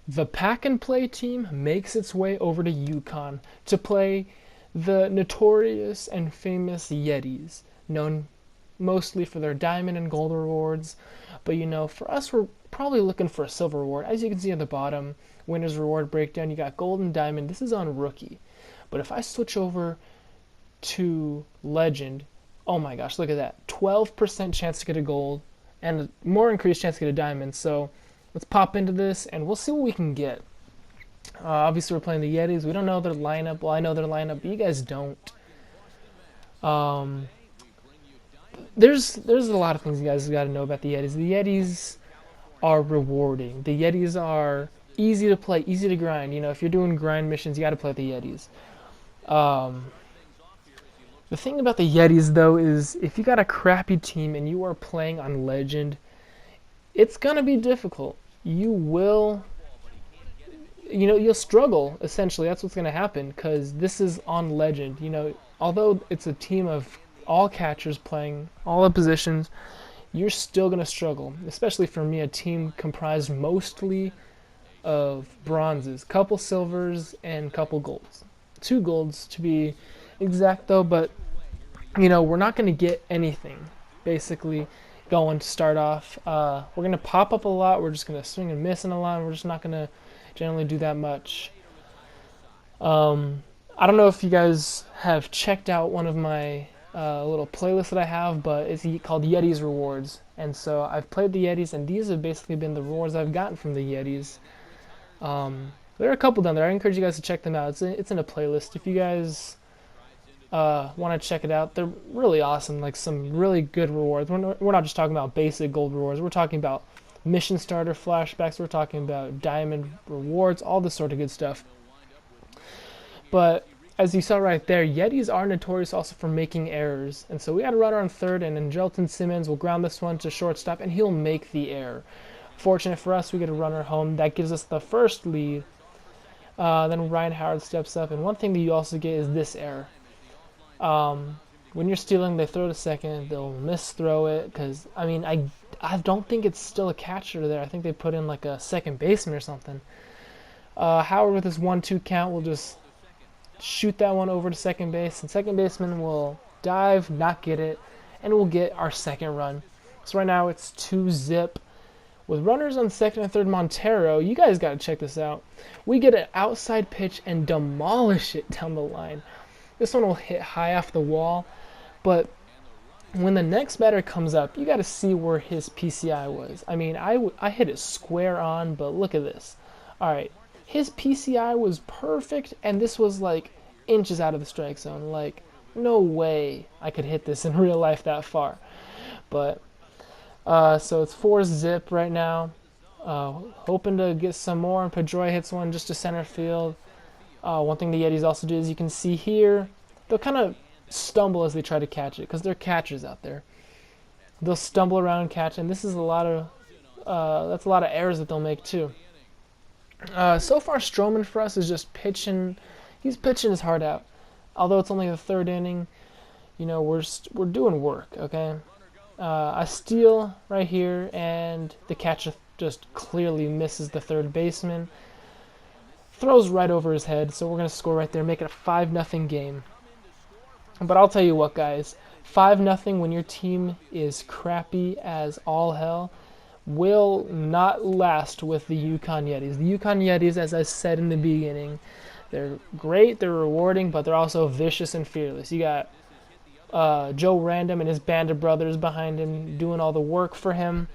The Pack and Play team makes its way over to Yukon to play the notorious and famous Yetis, known mostly for their diamond and gold rewards. But for us, we're probably looking for a silver reward. As you can see at the bottom, winner's reward breakdown, you got gold and diamond. This is on rookie. But if I switch over to legend, oh my gosh, look at that. 12% chance to get a gold and a more increased chance to get a diamond. So let's pop into this and we'll see what we can get. Obviously, we're playing the Yetis. We don't know their lineup. Well, I know their lineup, but you guys don't. Um, there's a lot of things you guys got to know about the Yetis. The Yetis are rewarding. The Yetis are easy to play, easy to grind. If you're doing grind missions, you got to play the Yetis. Um, the thing about the Yetis, though, is if you got a crappy team and you are playing on Legend, it's gonna be difficult. You will, you'll struggle. Essentially, that's what's gonna happen because this is on Legend. Although it's a team of all catchers playing all the positions, you're still gonna struggle. Especially for me, a team comprised mostly of bronzes, couple silvers, and couple golds. 2 golds to be exact, though. But we're not gonna get anything. Basically, going to start off. We're going to pop up a lot. We're just going to swing and miss in a lot. We're just not going to generally do that much. I don't know if you guys have checked out one of my little playlists that I have, but it's called Yetis Rewards. And so I've played the Yetis, and these have basically been the rewards I've gotten from the Yetis. There are a couple down there. I encourage you guys to check them out. It's in a playlist. If you guys want to check it out, they're really awesome. Like some really good rewards. We're not just talking about basic gold rewards. We're talking about mission starter flashbacks. We're talking about diamond rewards, all this sort of good stuff. But as you saw right there, Yetis are notorious also for making errors. And so we had a runner on third, and then Jelton Simmons will ground this one to shortstop, and he'll make the error. Fortunate for us, we get a runner home. That gives us the first lead. Then Ryan Howard steps up, and one thing that you also get is this error. When you're stealing, they throw to second. They'll misthrow it because I don't think it's still a catcher there. I think they put in like a second baseman or something. Howard with his 1-2 count will just shoot that one over to second base, and second baseman will dive, not get it, and we'll get our second run. So right now it's 2-zip. With runners on second and third, Montero, you guys got to check this out. We get an outside pitch and demolish it down the line. This one will hit high off the wall, but when the next batter comes up, you got to see where his PCI was. I hit it square on, but look at this. All right, his PCI was perfect, and this was like inches out of the strike zone. Like, no way I could hit this in real life that far. But so it's 4-zip right now. Hoping to get some more, and Pedroia hits one just to center field. One thing the Yetis also do is you can see here, they'll kind of stumble as they try to catch it because they're catchers out there. They'll stumble around and catch it, and this is that's a lot of errors that they'll make too. So far, Stroman for us is just pitching. He's pitching his heart out. Although it's only the third inning, we're doing work. Okay, I steal right here, and the catcher just clearly misses the third baseman. Throws right over his head, so we're going to score right there, make it a 5-0 game. But I'll tell you what, guys, 5-0 when your team is crappy as all hell will not last with the Yukon Yetis. The Yukon Yetis, as I said in the beginning, they're great, they're rewarding, but they're also vicious and fearless. You got Joe Random and his band of brothers behind him doing all the work for him,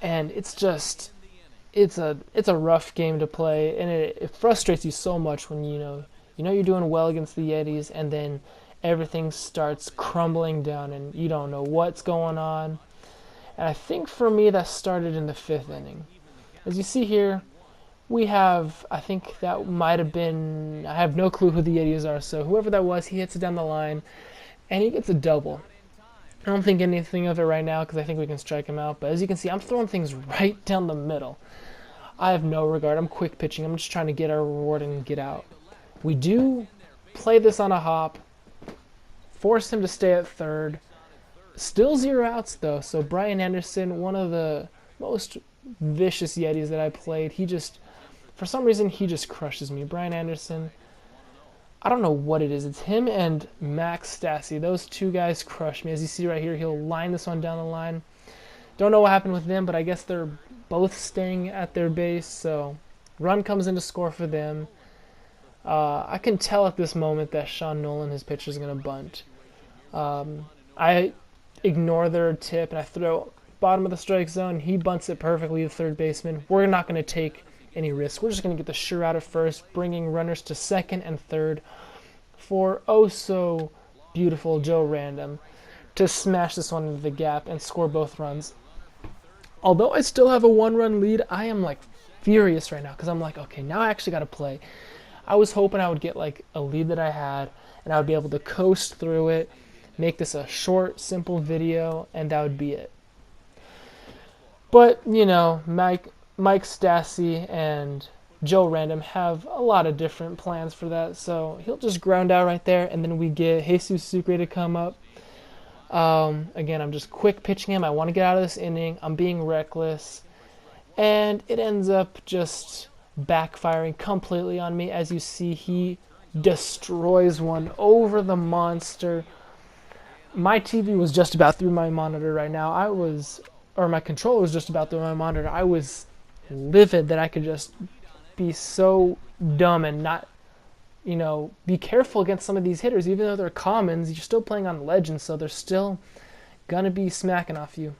and it's a rough game to play, and it frustrates you so much when you're doing well against the Yetis, and then everything starts crumbling down, and you don't know what's going on. And I think for me that started in the 5th inning. As you see here, we have, I think that might have been, I have no clue who the Yetis are, so whoever that was, he hits it down the line, and he gets a double. I don't think anything of it right now because I think we can strike him out, but as you can see, I'm throwing things right down the middle. I have no regard. I'm quick pitching. I'm just trying to get our reward and get out. We do play this on a hop, force him to stay at third. Still 0 outs though, so Brian Anderson, one of the most vicious Yetis that I played, he just For some reason, he just crushes me. Brian Anderson, I don't know what it is. It's him and Max Stassi. Those two guys crush me. As you see right here, he'll line this one down the line. Don't know what happened with them, but I guess they're both staying at their base, so run comes in to score for them. I can tell at this moment that Sean Nolan, his pitcher, is going to bunt. I ignore their tip and I throw bottom of the strike zone. He bunts it perfectly to third baseman. We're not going to take any risk. We're just going to get the sure out at first, bringing runners to second and third for oh so beautiful Joe Random to smash this one into the gap and score both runs. Although I still have a 1-run lead, I am like furious right now because I'm like, okay, now I actually got to play. I was hoping I would get like a lead that I had and I would be able to coast through it, make this a short, simple video, and that would be it. But, you know, Mike Stassi and Joe Random have a lot of different plans for that, so he'll just ground out right there, and then we get Jesus Sucre to come up. Again, I'm just quick pitching him. I want to get out of this inning. I'm being reckless. And it ends up just backfiring completely on me. As you see, he destroys one over the monster. My TV was just about through my monitor right now. My controller was just about through my monitor. I was livid that I could just be so dumb and not, be careful against some of these hitters. Even though they're commons, you're still playing on legends, so they're still gonna be smacking off you.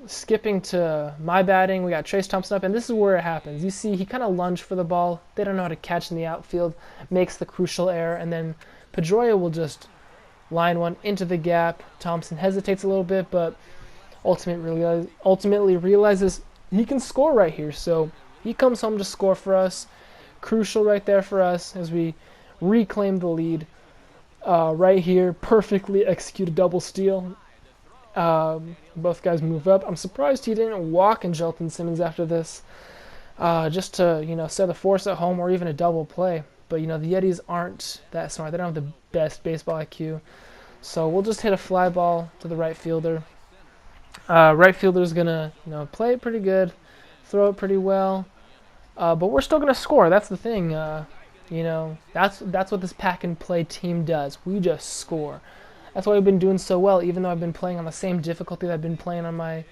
Skipping to my batting, we got Trace Thompson up, and this is where it happens. You see, he kind of lunged for the ball. They don't know how to catch in the outfield, makes the crucial error, and then Pedroia will just line one into the gap. Thompson hesitates a little bit, but ultimately realizes he can score right here, so he comes home to score for us. Crucial right there for us as we reclaim the lead. Right here, perfectly executed double steal. Both guys move up. I'm surprised he didn't walk Angelton Simmons after this, just to set the force at home or even a double play. But the Yetis aren't that smart. They don't have the best baseball IQ, so we'll just hit a fly ball to the right fielder. Right fielder's gonna play it pretty good, throw it pretty well, but we're still gonna score. That's the thing. That's what this pack and play team does. We just score. That's why we've been doing so well, even though I've been playing on the same difficulty that I've been playing on my,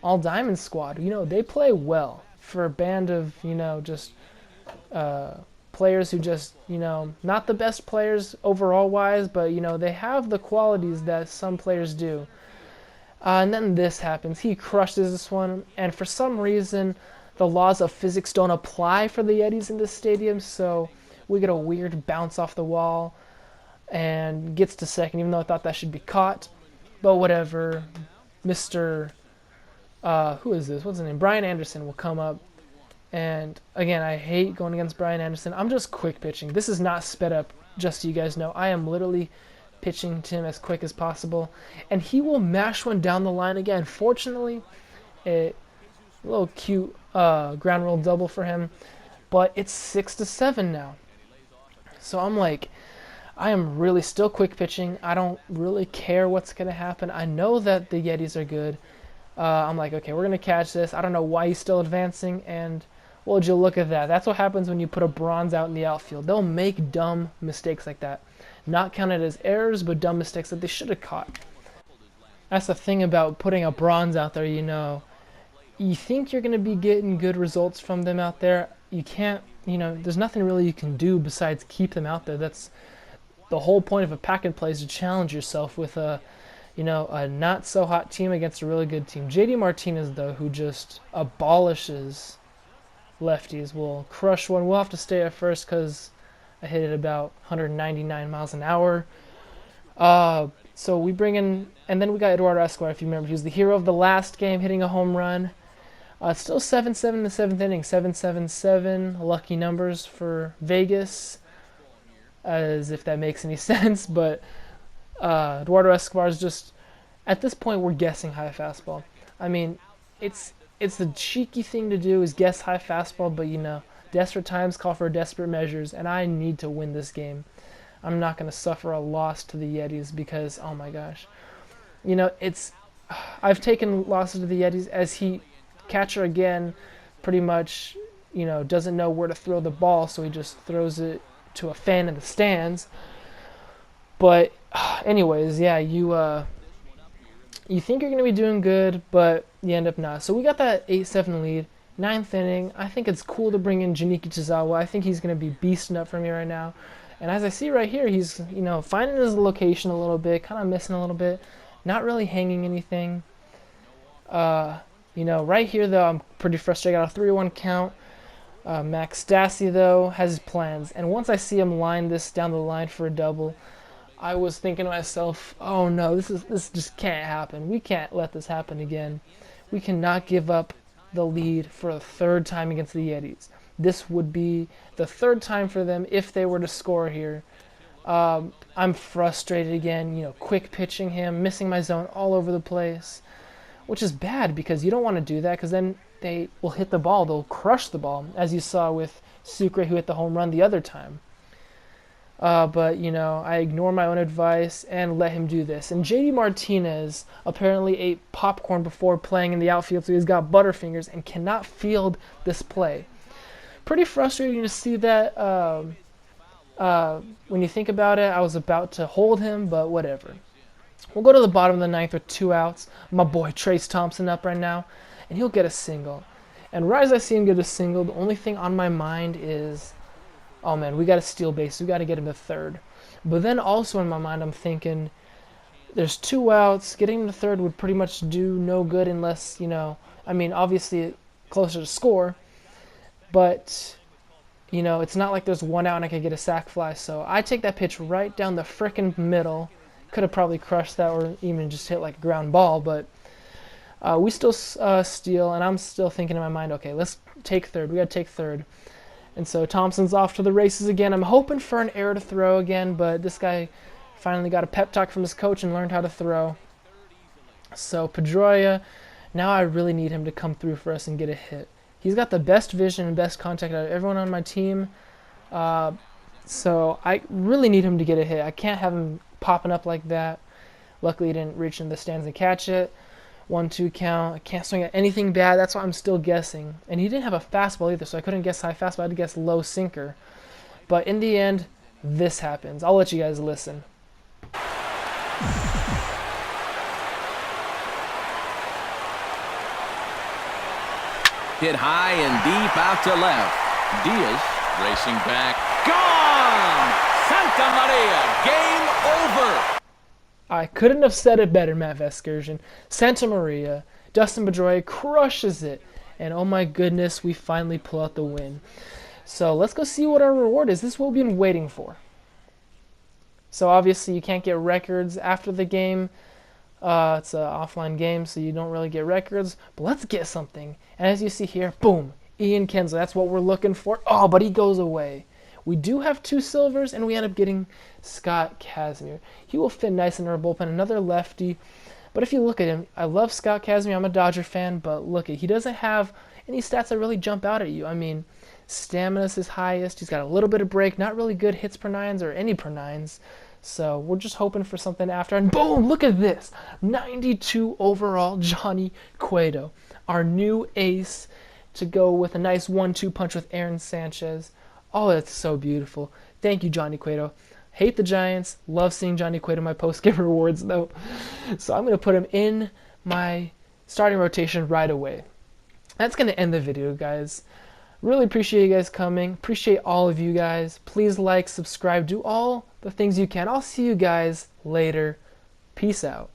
all diamond squad. They play well for a band of, just players who just, not the best players overall wise, but, they have the qualities that some players do. And then this happens. He crushes this one, and for some reason, the laws of physics don't apply for the Yetis in this stadium, so we get a weird bounce off the wall and gets to second, even though I thought that should be caught. But whatever. Mr. Who is this? What's his name? Brian Anderson will come up. And again, I hate going against Brian Anderson. I'm just quick pitching. This is not sped up, just so you guys know. I am literally pitching to him as quick as possible. And he will mash one down the line again. Fortunately, a little cute ground roll double for him. But it's 6-7 now. So I'm like, I am really still quick pitching. I don't really care what's going to happen. I know that the Yetis are good. I'm like, okay, we're going to catch this. I don't know why he's still advancing. And, well, would you look at that. That's what happens when you put a bronze out in the outfield. They'll make dumb mistakes like that. Not counted as errors, but dumb mistakes that they should have caught. That's the thing about putting a bronze out there, You think you're going to be getting good results from them out there. You can't, there's nothing really you can do besides keep them out there. That's the whole point of a pack and play, is to challenge yourself with a not so hot team against a really good team. JD Martinez, though, who just abolishes lefties, will crush one. We'll have to stay at first because I hit it about 199 miles an hour. So we bring in, and then we got Eduardo Escobar, if you remember. He was the hero of the last game, hitting a home run. Still 7-7 in the seventh inning. 7-7-7, lucky numbers for Vegas, as if that makes any sense. But Eduardo Escobar is just, at this point, we're guessing high fastball. I mean, it's the cheeky thing to do is guess high fastball, but desperate times call for desperate measures, and I need to win this game. I'm not going to suffer a loss to the Yetis because, oh my gosh. I've taken losses to the Yetis as he catcher again pretty much, doesn't know where to throw the ball, so he just throws it to a fan in the stands. But anyways, yeah, you think you're going to be doing good, but you end up not. So we got that 8-7 lead. Ninth inning. I think it's cool to bring in Janiki Chizawa. I think he's going to be beasting up for me right now. And as I see right here, he's, finding his location a little bit, kind of missing a little bit, not really hanging anything. Right here, though, I'm pretty frustrated. I got a 3-1 count. Max Stassi, though, has his plans. And once I see him line this down the line for a double, I was thinking to myself, oh no, this just can't happen. We can't let this happen again. We cannot give up the lead for a third time against the Yetis. This would be the third time for them if they were to score here. I'm frustrated again, quick pitching him, missing my zone all over the place, which is bad because you don't want to do that because then they will hit the ball. They'll crush the ball, as you saw with Sucre, who hit the home run the other time. But, I ignore my own advice and let him do this. And JD Martinez apparently ate popcorn before playing in the outfield, so he's got butterfingers and cannot field this play. Pretty frustrating to see that. When you think about it, I was about to hold him, but whatever. We'll go to the bottom of the ninth with 2 outs. My boy Trace Thompson up right now, and he'll get a single. And right as I see him get a single, the only thing on my mind is, oh man, we got to steal base. We got to get him to third. But then also in my mind, I'm thinking, there's 2 outs. Getting him to third would pretty much do no good unless, obviously closer to score. But, it's not like there's 1 out and I could get a sac fly. So I take that pitch right down the frickin' middle. Could have probably crushed that or even just hit like a ground ball. But we still steal, and I'm still thinking in my mind, okay, let's take third. We got to take third. And so Thompson's off to the races again. I'm hoping for an error to throw again, but this guy finally got a pep talk from his coach and learned how to throw. So Pedroia, now I really need him to come through for us and get a hit. He's got the best vision and best contact out of everyone on my team. So I really need him to get a hit. I can't have him popping up like that. Luckily, he didn't reach in the stands and catch it. 1-2 count. I can't swing at anything bad. That's why I'm still guessing. And he didn't have a fastball either, so I couldn't guess high fastball. I had to guess low sinker. But in the end, this happens. I'll let you guys listen. Hit high and deep out to left. Diaz racing back. Gone! Santa Maria, game over! I couldn't have said it better, Matt Vescursion. Santa Maria, Dustin Pedroia crushes it. And oh my goodness, we finally pull out the win. So let's go see what our reward is. This is what we've been waiting for. So obviously you can't get records after the game. It's an offline game, so you don't really get records. But let's get something. And as you see here, boom, Ian Kinsler. That's what we're looking for. Oh, but he goes away. We do have 2 silvers, and we end up getting Scott Kazmir. He will fit nice in our bullpen, another lefty. But if you look at him, I love Scott Kazmir. I'm a Dodger fan, but look, he doesn't have any stats that really jump out at you. Stamina's his highest. He's got a little bit of break, not really good hits per nines or any per nines. So we're just hoping for something after. And boom, look at this. 92 overall Johnny Cueto, our new ace, to go with a nice 1-2 punch with Aaron Sanchez. Oh, that's so beautiful. Thank you, Johnny Cueto. Hate the Giants. Love seeing Johnny Cueto in my post-game rewards, though. So I'm going to put him in my starting rotation right away. That's going to end the video, guys. Really appreciate you guys coming. Appreciate all of you guys. Please like, subscribe, do all the things you can. I'll see you guys later. Peace out.